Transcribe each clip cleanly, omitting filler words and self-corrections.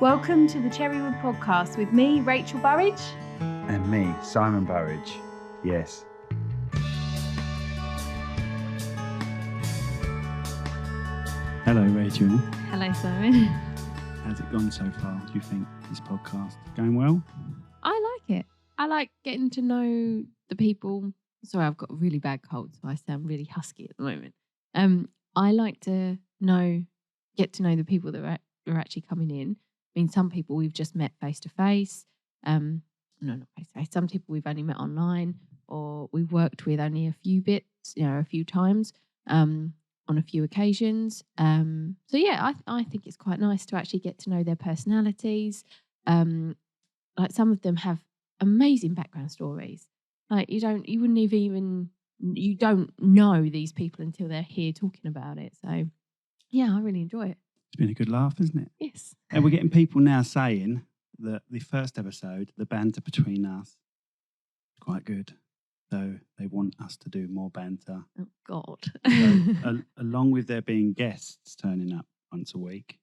Welcome to the Cherrywood Podcast with me, Rachel Burridge. And me, Simon Burridge. Yes. Hello, Rachel. Hello, Simon. How's it gone so far, do you think, this podcast? Going well? I like it. I like getting to know the people. Sorry, I've got a really bad cold, so I sound really husky at the moment. I like to get to know the people that are actually coming in. I mean, some people we've just met face to face. No, not face to face. Some people we've only met online, or we've worked with only a few bits, a few times, on a few occasions. So yeah, I think it's quite nice to actually get to know their personalities. Like some of them have amazing background stories. Like you don't know these people until they're here talking about it. So yeah, I really enjoy it. It's been a good laugh, isn't it? Yes. And we're getting people now saying that the first episode, the banter between us, is quite good. So they want us to do more banter. Oh, God. So, along with there being guests turning up once a week,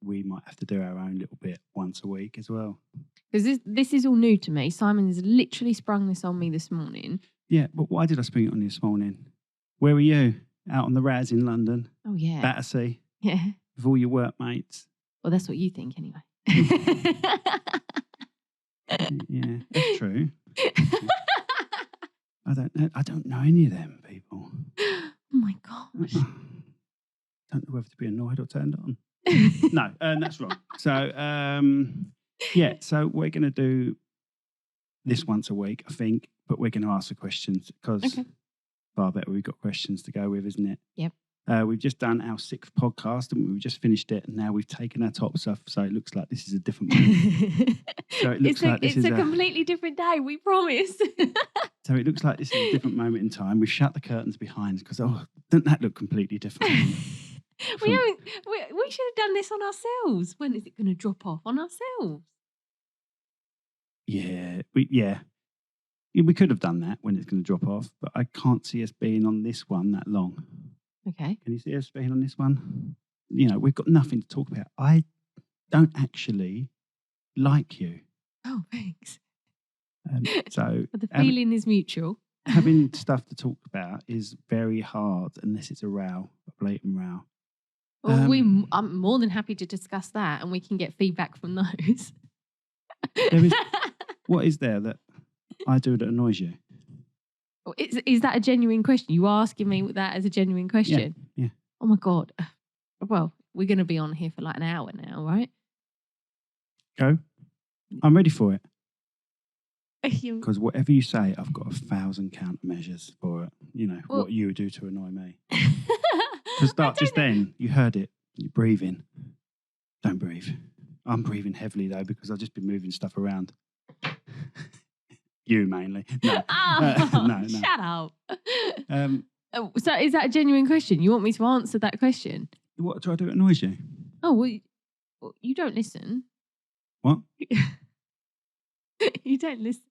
we might have to do our own little bit once a week as well. Because this is all new to me. Simon has literally sprung this on me this morning. Yeah, but why did I spring it on you this morning? Where were you? Out on the Raz in London? Oh, yeah. Battersea? Yeah. With all your workmates? Well, that's what you think anyway. Yeah, that's true. I don't know any of them people. Oh my gosh. Don't know whether to be annoyed or turned on. No, that's wrong. So, yeah, so we're going to do this once a week, I think, but we're going to ask the questions because far better we've got questions to go with, isn't it? Yep. We've just done our 6th podcast and we've just finished it, and now we've taken our tops off, so it looks like this is a different one. So it looks like this is a completely different day, we promise. So it looks like this is a different moment in time. We've shut the curtains behind because, doesn't that look completely different? We should have done this on ourselves. When is it going to drop off? On ourselves? Yeah, we could have done that when it's going to drop off, but I can't see us being on this one that long. Okay. Can you see us being on this one? We've got nothing to talk about. I don't actually like you. Oh, thanks. So but the feeling is mutual. Having stuff to talk about is very hard unless it's a blatant row. Well, I'm more than happy to discuss that, and we can get feedback from those. What is there that I do that annoys you? Is that a genuine question? You asking me that as a genuine question? Yeah. Oh my God. Well, we're going to be on here for like an hour now, right? Go. I'm ready for it. Because whatever you say, I've got 1,000 countermeasures for it. What you would do to annoy me. To start just then, you heard it. You're breathing. Don't breathe. I'm breathing heavily though because I've just been moving stuff around. You mainly. No. No. Shut up. So is that a genuine question? You want me to answer that question? What do I do that annoys you? Oh, well, you don't listen. What? You don't listen.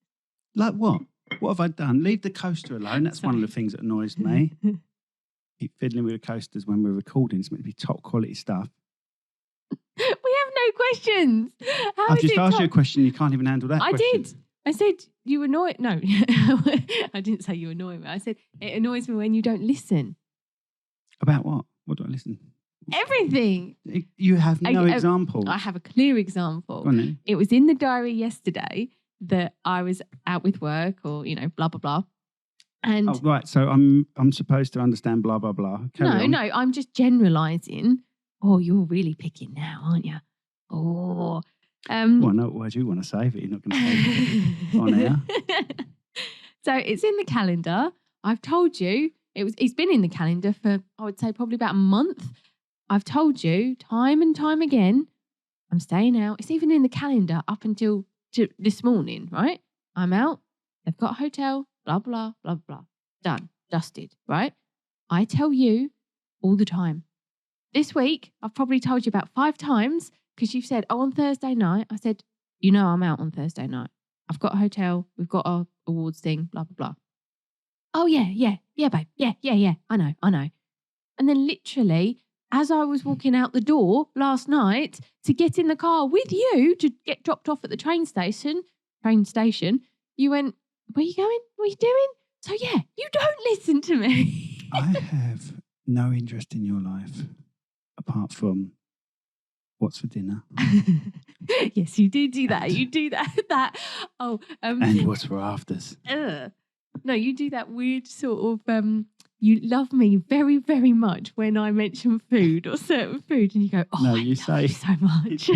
Like what? What have I done? Leave the coaster alone. That's one of the things that annoys me. Keep fiddling with the coasters when we're recording. It's meant to be top quality stuff. We have no questions. I've just asked you a question. You can't even handle that question. I did. I said you annoy. No, I didn't say you annoy me. I said it annoys me when you don't listen. About what? What do I listen? Everything. You have no example. I have a clear example. Go on then. It was in the diary yesterday that I was out with work or, blah, blah, blah. And right. So I'm supposed to understand blah, blah, blah. No, I'm just generalising. Oh, you're really picking now, aren't you? Oh. Well, I know what word you want to say, but you're not going to say it on air. So it's in the calendar. I've told you. It's been in the calendar for, I would say, probably about a month. I've told you time and time again, I'm staying out. It's even in the calendar up until this morning, right? I'm out. They've got a hotel, blah, blah, blah, blah. Done. Dusted, right? I tell you all the time. This week, I've probably told you about 5 times because you've said, on Thursday night. I said, I'm out on Thursday night. I've got a hotel. We've got our awards thing, blah, blah, blah. Oh, yeah, babe. Yeah, I know. And then literally as I was walking out the door last night to get in the car with you to get dropped off at the train station, you went, where are you going? What are you doing? So yeah, you don't listen to me. I have no interest in your life apart from what's for dinner. Yes, you do that. You do that. And what's for afters. No, you do that weird sort of, you love me very, very much when I mention food or certain food and you go, oh, No, I you love say you so much.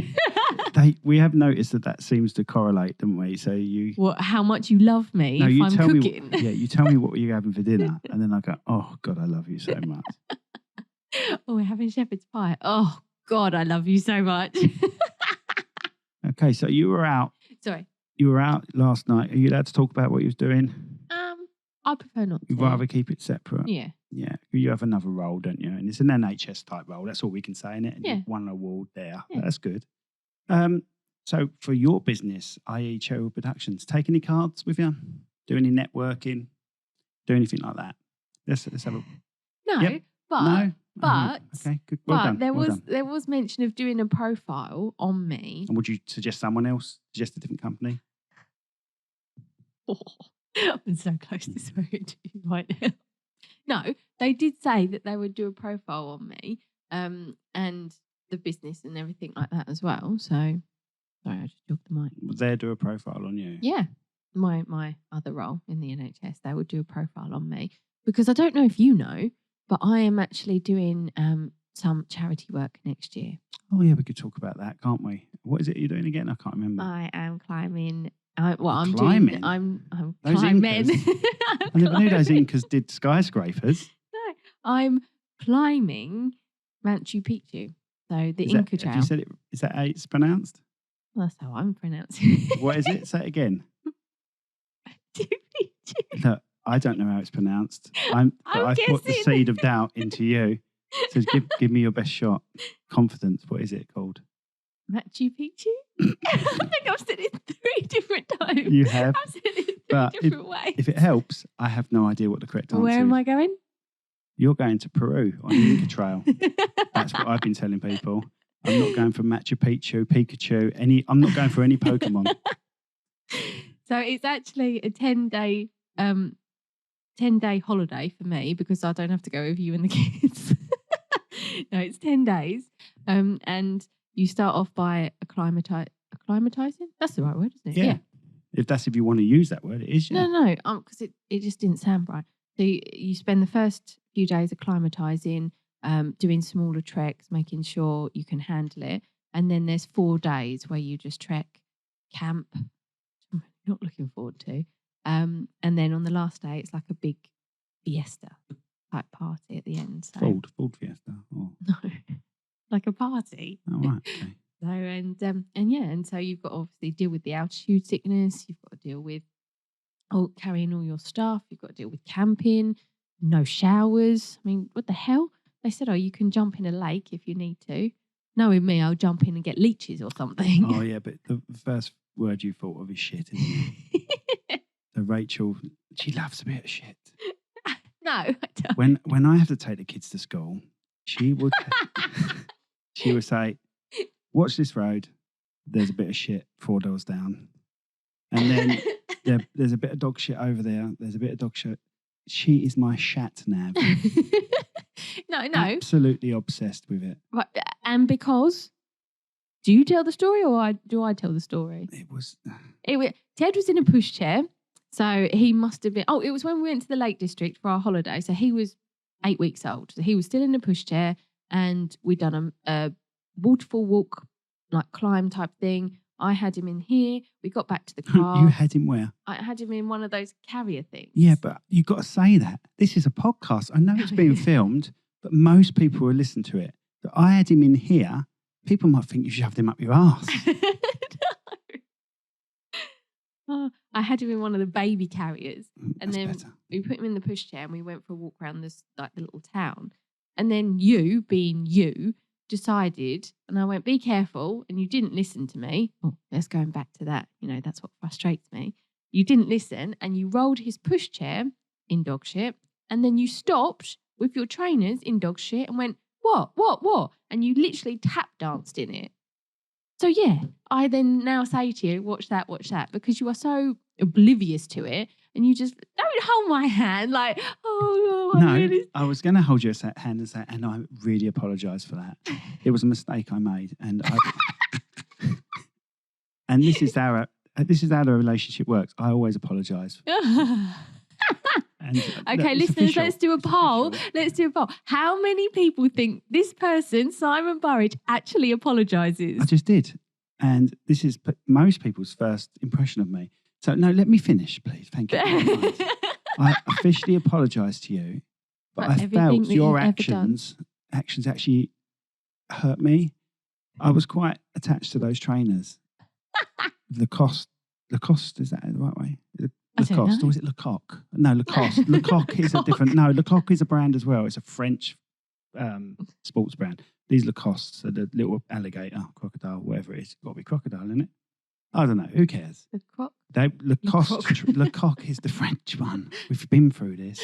we have noticed that seems to correlate, don't we? So you... What, how much you love me No, if you I'm tell cooking? me. Yeah, you tell me what you're having for dinner, and then I go, "Oh God, I love you so much." Oh, we're having shepherd's pie. Oh God, I love you so much. Okay, so you were out. Sorry. You were out last night. Are you allowed to talk about what you was doing? I prefer not to. You'd rather keep it separate. Yeah. Yeah, you have another role, don't you? And it's an NHS type role. That's all we can say, innit? And Yeah. you've won an award there. Yeah. That's good. So for your business, i.e. Cherrywood Productions, take any cards with you? Do any networking? Do anything like that? Let's have a... No, Yep. but... No? But, okay, good. Well done. there well was done. there was mention of doing a profile on me. And would you suggest someone else? Suggest a different company? I'm so close to swearing to you right now. No, they did say that they would do a profile on me, and the business and everything like that as well. So, sorry, I just jogged the mic. Would they do a profile on you? Yeah, my other role in the NHS, they would do a profile on me because I don't know if you know, but I am actually doing some charity work next year. Oh yeah, we could talk about that, can't we? What is it you're doing again? I can't remember. I am climbing. You're I'm climbing? doing. I'm Those climbing. Incas. I never knew those Incas did skyscrapers. No, I'm climbing Machu Picchu. So the Inca Trail. Have you said it? Is that how it's pronounced? Well, that's how I'm pronouncing it. What is it? Say it again. Machu Picchu. Look, I don't know how it's pronounced. I've put the guessing. seed of doubt into you. So give me your best shot. Confidence. What is it called? Machu Picchu? I think I've said it 3 different times. You have. I've said it 3 But different ways. If it helps, I have no idea what the correct answer is. Where am I going? You're going to Peru on the Inca Trail. That's what I've been telling people. I'm not going for Machu Picchu, Pikachu, I'm not going for any Pokemon. So it's actually a 10-day 10-day holiday for me because I don't have to go with you and the kids. No, it's 10 days. And you start off by acclimatizing. That's the right word, isn't it? Yeah. If you want to use that word, it is. Yeah. No, because it just didn't sound right. So you spend the first few days acclimatizing, doing smaller treks, making sure you can handle it. And then there's 4 days where you just trek, camp, which I'm not looking forward to. And then on the last day, it's like a big fiesta type party at the end. So. Ford Fiesta. Oh. No, like a party. Oh, right. Okay. So and so you've got to obviously deal with the altitude sickness. You've got to deal with carrying all your stuff. You've got to deal with camping. No showers. I mean, what the hell? They said, you can jump in a lake if you need to. Knowing me, I'll jump in and get leeches or something. Oh yeah, but the first word you thought of is shit, isn't it? So Rachel, she loves a bit of shit. No, I don't. When I have to take the kids to school, she would say, "Watch this road. There's a bit of shit 4 doors down, and then there's a bit of dog shit over there. There's a bit of dog shit." She is my shat nav. No. Absolutely obsessed with it. Right, and because, do you tell the story or do I tell the story? Ted was in a pushchair. So he must have been, it was when we went to the Lake District for our holiday. So he was 8 weeks old. So he was still in a pushchair and we'd done a waterfall walk, like climb type thing. I had him in here. We got back to the car. You had him where? I had him in one of those carrier things. Yeah, but you've got to say that. This is a podcast. I know it's being filmed, but most people will listen to it. So I had him in here. People might think you shoved him up your ass. No. I had him in one of the baby carriers. And then better. we put him in the pushchair and we went for a walk around this the little town. And then you, being you, decided, and I went, be careful, and you didn't listen to me. Let's go back to that. That's what frustrates me. You didn't listen and you rolled his pushchair in dog shit, and then you stopped with your trainers in dog shit and went, what? And you literally tap danced in it. So yeah, I then now say to you, watch that, because you are so oblivious to it, and you just don't hold my hand like, I was going to hold your hand and say, and I really apologise for that. It was a mistake I made, and and this is how the relationship works. I always apologise. Okay, listeners, let's do a poll. Let's do a poll. How many people think this person, Simon Burridge, actually apologises? I just did. And this is most people's first impression of me. So, no, let me finish, please. Thank you. I officially apologise to you, but I felt your actions actually hurt me. I was quite attached to those trainers. Lacoste, is that the right way? Lacoste, or is it Lecoq? No, Lacoste. Lecoq is a different. No, Lecoq is a brand as well. It's a French sports brand. These Lacostes are the little alligator, crocodile, whatever it is. It's got to be crocodile, isn't it? I don't know. Who cares? Lecoq is the French one. We've been through this.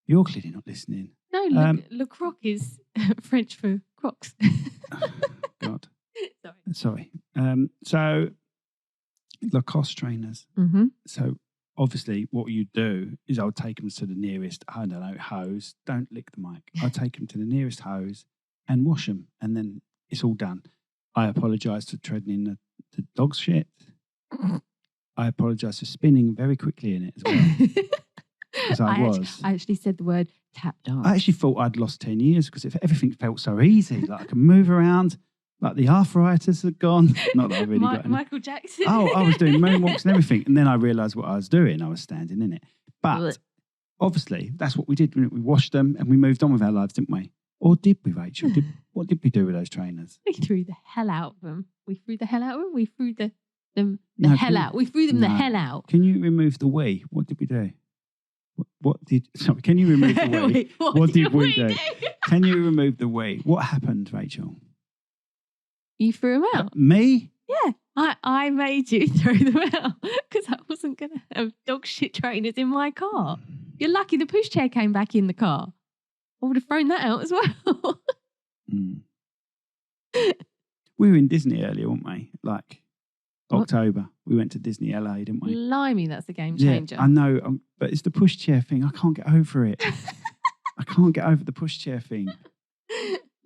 You're clearly not listening. No, Le Croc is French for crocs. God. Sorry. So Lacoste trainers. Mm-hmm. So obviously what you do is I'll take them to the nearest, I don't know, hose. Don't lick the mic. I'll take them to the nearest hose and wash them, and then it's all done. I apologise for treading in the dog shit. I apologise for spinning very quickly in it as well. Because I actually said the word tap dance. I actually thought I'd lost 10 years because everything felt so easy. Like I can move around, like the arthritis had gone. Not that I really got any. Michael Jackson. Oh, I was doing moonwalks and everything. And then I realised what I was doing. I was standing in it. But obviously, that's what we did. We washed them and we moved on with our lives, didn't we? Or did we, Rachel? What did we do with those trainers? We threw the hell out of them. We threw the hell out of them. We threw them the hell out. We threw them the hell out. Can you remove the we? What did we do? Can you remove the we? Wait, what did we do? Can you remove the we? What happened, Rachel? You threw them out? Me? Yeah. I made you throw them out because I wasn't going to have dog shit trainers in my car. You're lucky the pushchair came back in the car. I would have thrown that out as well. We were in Disney earlier, weren't we? Like October. We went to Disney LA, didn't we? Blimey, that's a game changer. Yeah, I know, but it's the pushchair thing. I can't get over it. I can't get over the pushchair thing.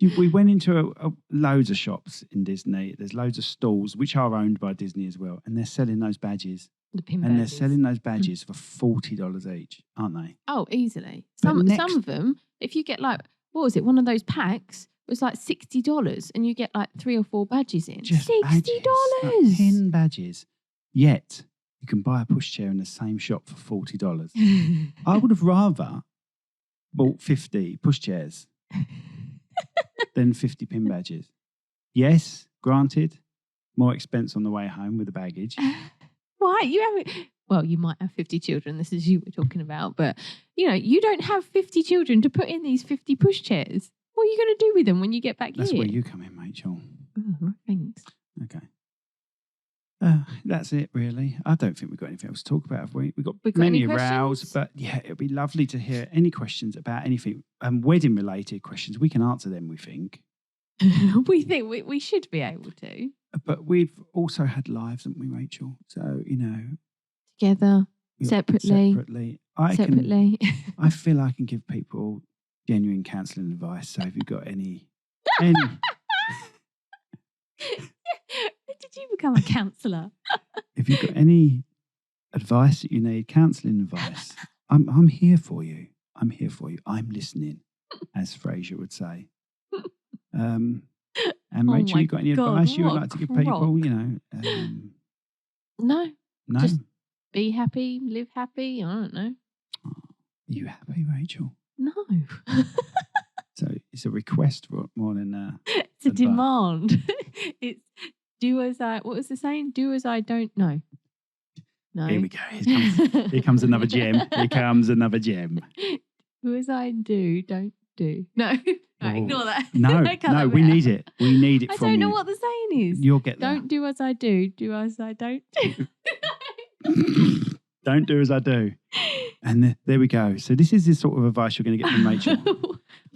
We went into loads of shops in Disney. There's loads of stalls, which are owned by Disney as well, and they're selling those badges. The pin badges. They're selling those badges for $40 each, aren't they? Oh, easily. Some of them, if you get like, what was it, one of those packs, it was like $60 and you get like 3 or 4 badges in. Just $60! Like 10 badges. Yet, you can buy a pushchair in the same shop for $40. I would have rather bought 50 pushchairs than 50 pin badges. Yes, granted, more expense on the way home with the baggage. Why? You haven't... Well, you might have 50 children. This is you we're talking about. But, you don't have 50 children to put in these 50 pushchairs. What are you going to do with them when you get back That's here? where you come in, Rachel. Oh, thanks. Okay. That's it, really. I don't think we've got anything else to talk about, have we? We've got many rows, but yeah, it'd be lovely to hear any questions about anything. Wedding-related questions. We can answer them, we think. We think we should be able to. But we've also had lives, haven't we, Rachel? So, together, separately. I feel I can give people genuine counselling advice. So, if you've got any When did you become a counsellor? If you've got any advice that you need, counselling advice, I'm here for you. I'm here for you. I'm listening, as Fraser would say. And Rachel, you got any advice you would like to give people? No. No. Just be happy, live happy. I don't know. Oh, are you happy, Rachel? No. So it's a request more than it's a demand. It's do as I. What was the saying? Do as I don't know. No. Here we go. Here comes another gem. Here comes another gem. Do as I do, don't do. No. Right, ignore that. No, we need it. We need it from you. I don't know what the saying is. You'll get there. Don't do as I do as I don't do. Don't do as I do. And there we go. So this is the sort of advice you're going to get from Rachel.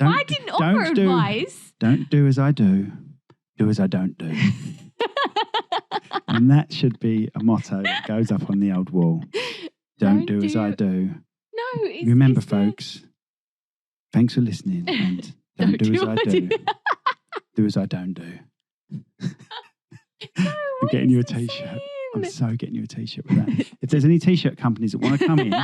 I didn't offer advice. Don't do as I do. Do as I don't do. And that should be a motto that goes up on the old wall. Don't do as I do. No, remember, folks. Thanks for listening. And don't do as I do. Do as I don't do. No, I'm getting you a t-shirt. I'm so getting you a t-shirt with that. If there's any t-shirt companies that want to come in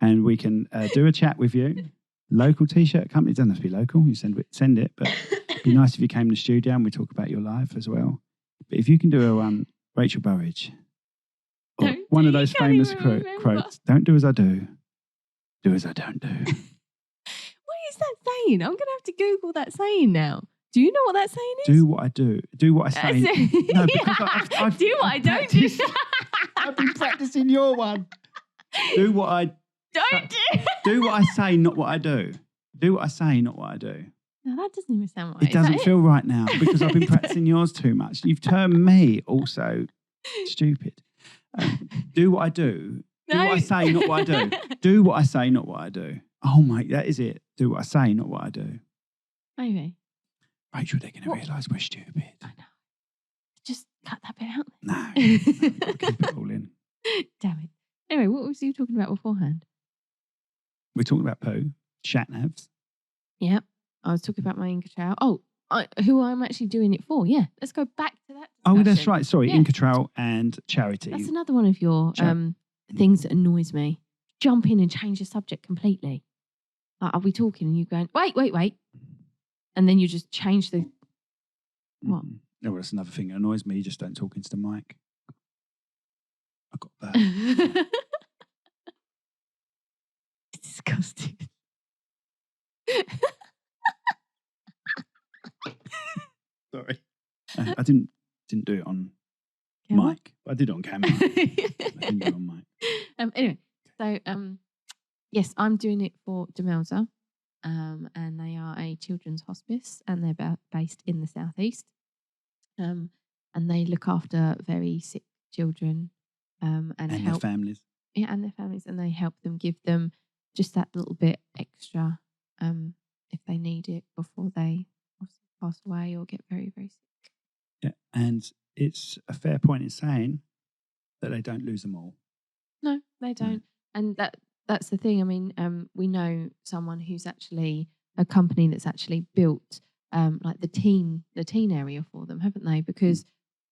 and we can do a chat with you, local t-shirt companies, doesn't have to be local, you send it, but it'd be nice if you came to the studio and we talk about your life as well. But if you can do a Rachel Burridge, or one of those famous quotes, don't do as I do, do as I don't do. What is that saying? I'm going to have to Google that saying now. Do you know what that saying is? Do what I do. Do what I say. No, because I've do what I don't do. I've been practicing your one. Do what I don't do. Do what I say, not what I do. Do what I say, not what I do. No, that doesn't even sound right. It doesn't feel right now because I've been practicing yours too much. You've turned me also stupid. Do what I do. Do what I say, not what I do. Do what I say, not what I do. Oh my, that is it. Do what I say, not what I do. Maybe. Rachel, they're going to realise we're stupid. I know. Just cut that bit out. No. I'll keep it all in. Damn it. Anyway, what was you talking about beforehand? We're talking about poo, shat-navs. Yep. I was talking about my Inca Trail. Oh, who I'm actually doing it for. Yeah. Let's go back to that discussion. Oh, that's right. Sorry. Yeah. Inca Trail and charity. That's another one of your things that annoys me. Jump in and change the subject completely. Like, are we talking and you going, wait. And then you just change the... What? No, well, that's another thing that annoys me. You just don't talk into the mic. I got that. It's disgusting. Sorry. I didn't do it on mic. I did it on camera. I didn't do it on mic. Anyway, so yes, I'm doing it for Demelza. And they are a children's hospice and they're based in the southeast. And they look after very sick children and help their families. Yeah, and their families, and they help them, give them just that little bit extra if they need it before they pass away or get very, very sick. Yeah, and it's a fair point in saying that they don't lose them all. No, they don't. And that's the thing. I mean, we know someone who's actually a company that's actually built like the teen area for them, haven't they? Because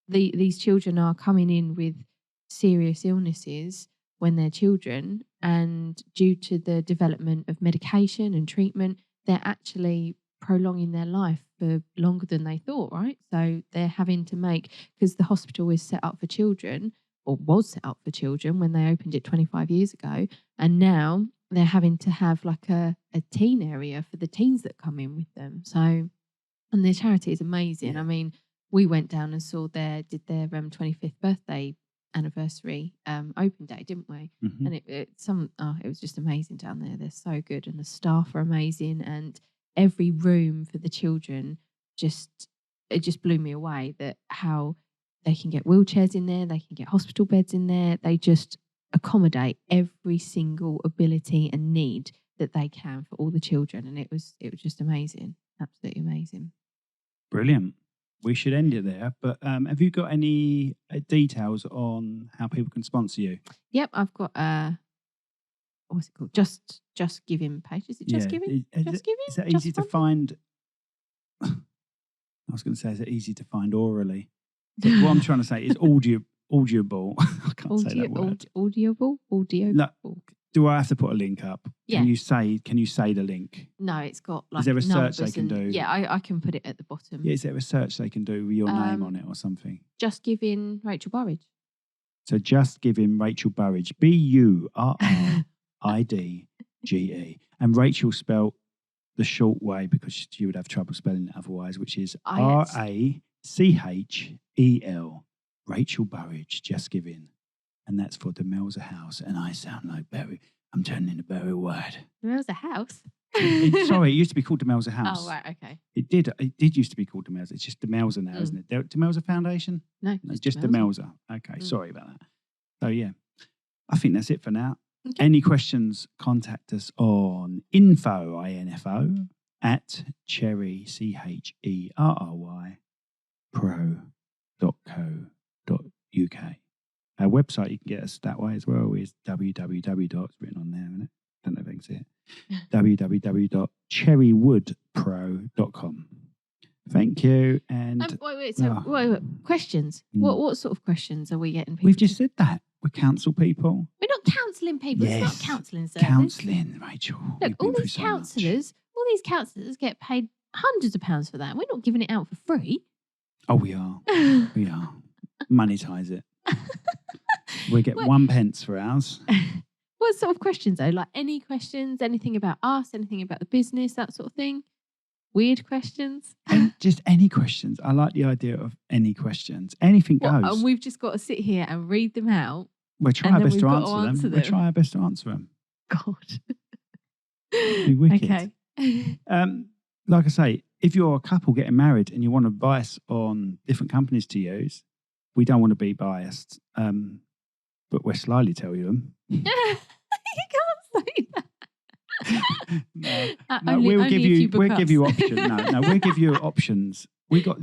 these children are coming in with serious illnesses when they're children, and due to the development of medication and treatment, they're actually prolonging their life for longer than they thought, right? So they're having to make, because the hospital is set up for children, or was set up for children when they opened it 25 years ago, and now they're having to have like a teen area for the teens that come in with them. So, and their charity is amazing. I mean, we went down and did their 25th birthday anniversary open day, didn't we? Mm-hmm. And it was just amazing down there. They're so good, and the staff are amazing, and every room for the children it just blew me away that how they can get wheelchairs in there, they can get hospital beds in there. They just accommodate every single ability and need that they can for all the children, and it was just amazing, absolutely amazing. Brilliant. We should end it there, but have you got any details on how people can sponsor you? Yep, I've got what's it called? Just Giving page. Is it Just Giving? Just Giving? Is that easy to find? I was going to say, is it easy to find orally? But what I'm trying to say is audible. I can't say that word. Audible. No, do I have to put a link up? Yeah. Can you say the link? No, it's got like. Is there a search they can do? Yeah, I can put it at the bottom. Yeah, is there a search they can do with your name on it or something? Just Giving Rachel Burridge. So Just Giving Rachel Burridge. BURRIDGE. And Rachel spelled the short way because she would have trouble spelling it otherwise, which is RACHEL. Rachel Burridge, Just Giving. And that's for Demelza House. And I sound like Barry. I'm turning into Barry White. Demelza House? Sorry, it used to be called Demelza House. Oh, right, okay. It did used to be called Demelza. It's just Demelza now, isn't it? Demelza Foundation? No, just Demelza. Okay, sorry about that. So, yeah, I think that's it for now. Okay. Any questions, contact us on info at cherry, CHERRY, pro.co.uk. Our website, you can get us that way as well, is www. It's written on there, isn't it? Don't know if I can see it. www.cherrywoodpro.com. Thank you. And wait. Questions. What sort of questions are we getting? People we've just said that. We counsel people. We're not counselling people. Yes. It's not counselling service. Counselling, Rachel. Look, all these counsellors get paid hundreds of pounds for that. We're not giving it out for free. Oh, we are. We are. Monetize it. We get 1 pence for ours. What sort of questions though? Like any questions, anything about us, anything about the business, that sort of thing? Weird questions? And just any questions. I like the idea of any questions. Anything goes. And we've just got to sit here and read them out. We'll try our best to answer them. We'll try our best to answer them. God. Be wicked. Okay. Like I say, if you're a couple getting married and you want advice on different companies to use, we don't want to be biased, but we'll slyly tell you them. You can't say that. We'll give you options. No, we'll give you options. We got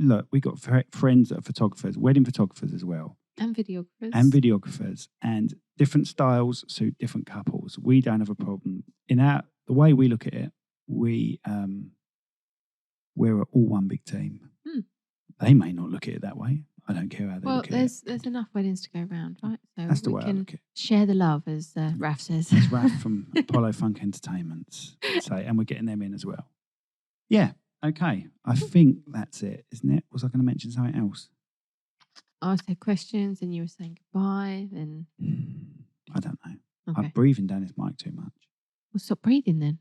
friends that are photographers, wedding photographers as well, and videographers, and different styles suit different couples. We don't have a problem the way we look at it. We're all one big team. They may not look at it that way. I don't care how they look at it. There's enough weddings to go around, right? So that's the way I look at it. Share the love, as Raf says. That's Raf from Apollo Funk Entertainments. And we're getting them in as well. Yeah, okay. I think that's it, isn't it? Was I going to mention something else? I said questions and you were saying goodbye, then... I don't know. Okay. I'm breathing down this mic too much. Well, stop breathing then.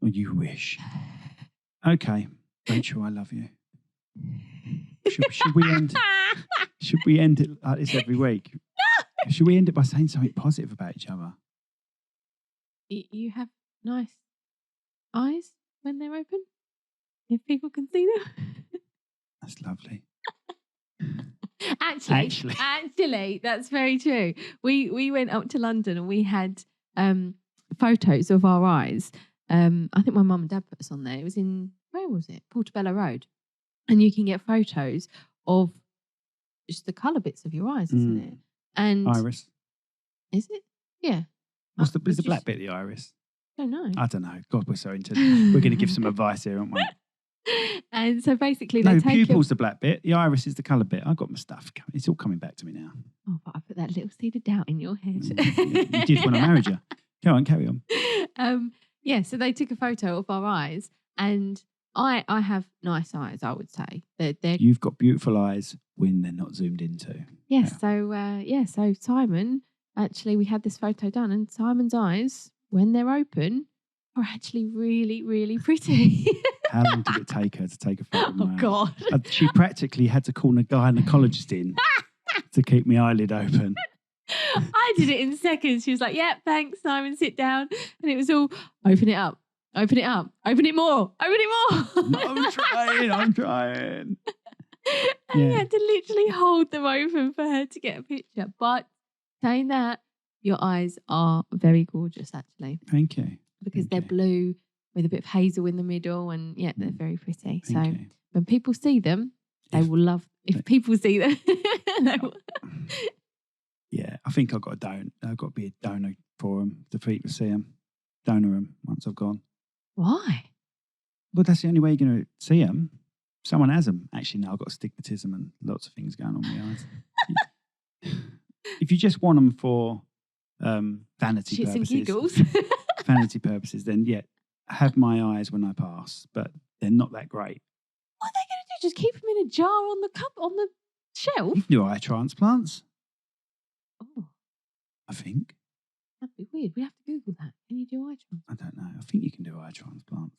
Well, you wish. Okay, Rachel, I love you. Should we end? Should we end it like this every week? No. Should we end it by saying something positive about each other? You have nice eyes when they're open. If people can see them. That's lovely. Actually, that's very true. We went up to London and we had photos of our eyes. I think my mum and dad put us on there. It was where was it? Portobello Road. And you can get photos of just the colour bits of your eyes, isn't it? And iris. Is it? Yeah. Is the black bit the iris? I don't know. I don't know. God, we're so into We're going to give some advice here, aren't we? And so basically the pupil's the black bit. The iris is the colour bit. I've got my stuff. It's all coming back to me now. Oh, but I put that little seed of doubt in your head. You did when I married you. Go on, carry on. Yeah, so they took a photo of our eyes and I have nice eyes, I would say. You've got beautiful eyes when they're not zoomed into. Yes, yeah. So Simon, actually, we had this photo done, and Simon's eyes, when they're open, are actually really, really pretty. How long did it take her to take a photo of my eyes? God. She practically had to call a gynecologist in to keep my eyelid open. I did it in seconds. She was like, "Yeah, thanks, Simon, sit down." And it was all, open it up. Open it up. Open it more. Open it more. I'm trying. And you had to literally hold them open for her to get a picture. But saying that, your eyes are very gorgeous, actually. Thank you. Because they're blue with a bit of hazel in the middle. And yeah, they're very pretty. Thank you. When people see them, they will love. If people see them, they will. Yeah, I think I've got to be a donor for them. The people see them. Donor them once I've gone. Why? Well, that's the only way you're going to see them. Someone has them. Actually, no, I've got astigmatism and lots of things going on with my eyes. If you just want them for vanity Shits purposes, and giggles. vanity purposes, then yeah, have my eyes when I pass, but they're not that great. What are they going to do? Just keep them in a jar on the shelf? You can do eye transplants. Oh, I think. that'd be weird. We have to Google that. Can you do eye transplants? I don't know. I think you can do eye transplants.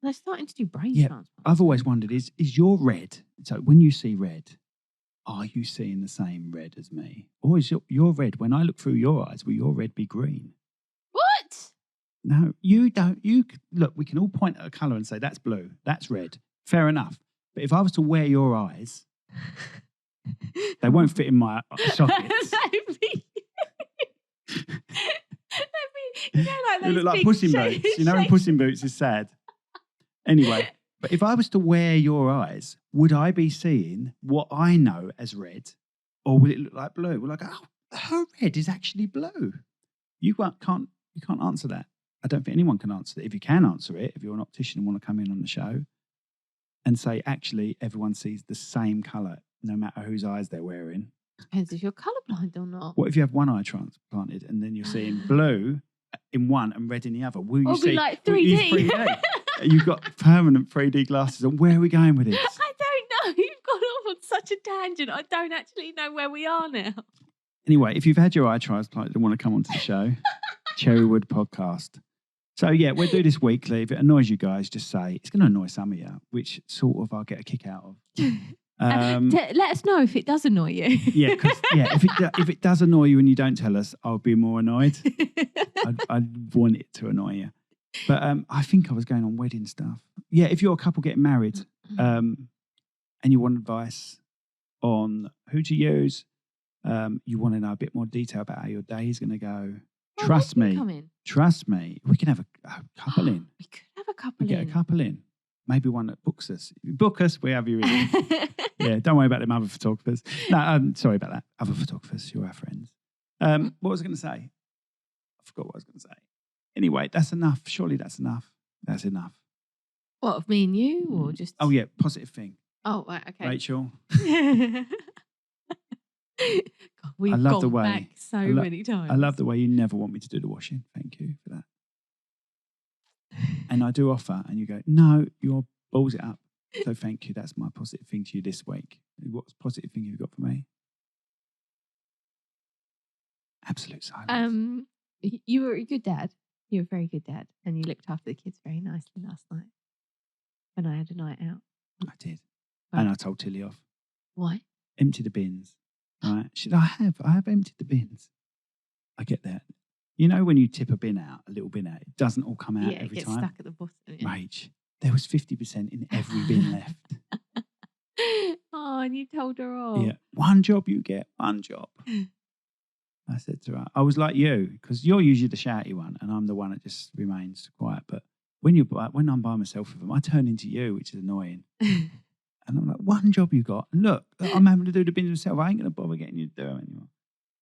They're starting to do brain transplants. I've always wondered, is your red, so when you see red, are you seeing the same red as me? Or is your red, when I look through your eyes, will your red be green? What? No, you don't. Look, we can all point at a colour and say, that's blue, that's red. Fair enough. But if I was to wear your eyes, they won't fit in my sockets. You know, like they look like Puss in Boots. You know when Puss in Boots is sad? Anyway, but if I was to wear your eyes, would I be seeing what I know as red, or would it look like blue? We're like, oh, her red is actually blue. You can't answer that. I don't think anyone can answer that. If you can answer it, if you're an optician and want to come in on the show and say, actually, everyone sees the same colour, no matter whose eyes they're wearing. Depends if you're colourblind or not. What if you have one eye transplanted and then you're seeing blue in one and red in the other? Will you It'll see? be like 3D. You've got permanent 3D glasses on. Where are we going with this? I don't know. You've gone off on such a tangent. I don't actually know where we are now. Anyway, if you've had your eye transplanted and want to come onto the show, Cherrywood Podcast. So, yeah, we'll do this weekly. If it annoys you guys, just say, it's going to annoy some of you, which sort of I'll get a kick out of. Let us know if it does annoy you. If it does annoy you and you don't tell us, I'll be more annoyed. I'd want it to annoy you. But I think I was going on wedding stuff. Yeah, if you're a couple getting married and you want advice on who to use, you want to know a bit more detail about how your day is going to go. Trust me, we can have a couple in. We could have a couple Get a couple in. Maybe one that books us. Book us, we have you in. Yeah, don't worry about them other photographers. No, sorry about that. Other photographers, you're our friends. What was I going to say? I forgot what I was going to say. Anyway, that's enough. Surely that's enough. That's enough. What, of me and you, or just? Oh yeah, positive thing. Oh, right, okay. Rachel. God, we've gone back so many times. I love the way you never want me to do the washing. Thank you for that. And I do offer, and you go, no, you're balls it up. So thank you. That's my positive thing to you this week. What positive thing have you got for me? Absolute silence. You were a good dad. You were a very good dad, and you looked after the kids very nicely last night when I had a night out. I did. And I told Tilly off. Why? Empty the bins. Right? She said, I have emptied the bins. I get that. You know when you tip a bin out, a little bin out, it doesn't all come out every time? Yeah, it gets stuck at the bottom. Yeah. Rach, there was 50% in every bin left. Oh, and you told her off. Yeah, one job you get, one job. I said to her, I was like you, because you're usually the shouty one, and I'm the one that just remains quiet. But when I'm by myself with them, I turn into you, which is annoying. And I'm like, one job you got. And look, I'm having to do the bins myself. I ain't going to bother getting you to do them anymore.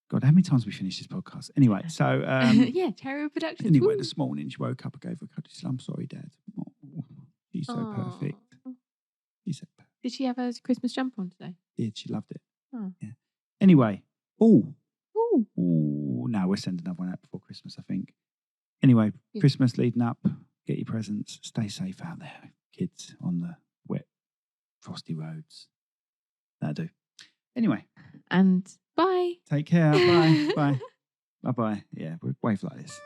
God, how many times we finished this podcast? Anyway, so... yeah, Cherrywood Productions. Anyway, this morning she woke up, I gave her a cuddle. She said, I'm sorry, Dad. Oh, she's so perfect. She's so perfect. Did she have her Christmas jumper on today? Did. She loved it. Oh. Yeah. Anyway. Ooh. No, we're sending another one out before Christmas, I think. Anyway, yeah. Christmas leading up. Get your presents. Stay safe out there, kids, on the wet, frosty roads. That'll do. Anyway. And bye. Take care. Bye. Bye. Bye-bye. Yeah, we wave like this.